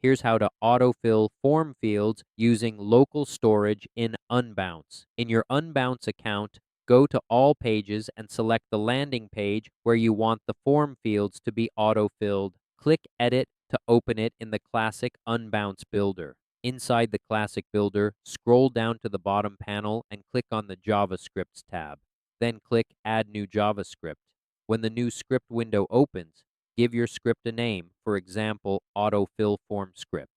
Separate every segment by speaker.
Speaker 1: Here's how to autofill form fields using local storage in Unbounce. In your Unbounce account, go to All Pages and select the landing page where you want the form fields to be autofilled. Click Edit to open it in the Classic Unbounce Builder. Inside the Classic Builder, scroll down to the bottom panel and click on the JavaScript tab. Then click Add New JavaScript. When the new script window opens, give your script a name, for example, autofill form script.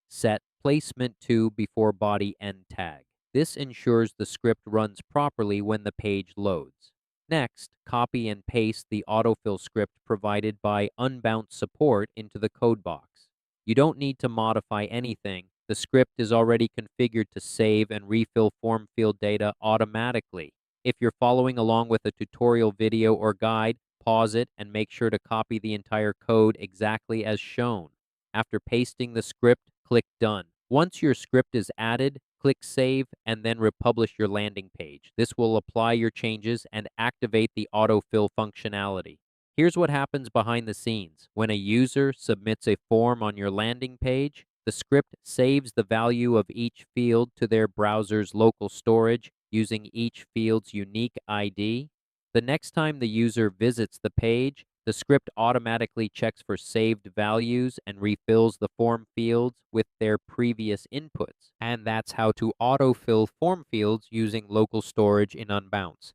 Speaker 1: Set placement to before body end tag. This ensures the script runs properly when the page loads. Next, copy and paste the autofill script provided by Unbounce support into the code box. You don't need to modify anything. The script is already configured to save and refill form field data automatically. If you're following along with a tutorial video or guide, pause it and make sure to copy the entire code exactly as shown. After pasting the script, click Done. Once your script is added, click Save and then republish your landing page. This will apply your changes and activate the autofill functionality. Here's what happens behind the scenes. When a user submits a form on your landing page, the script saves the value of each field to their browser's local storage using each field's unique ID. The next time the user visits the page, the script automatically checks for saved values and refills the form fields with their previous inputs. And that's how to autofill form fields using local storage in Unbounce.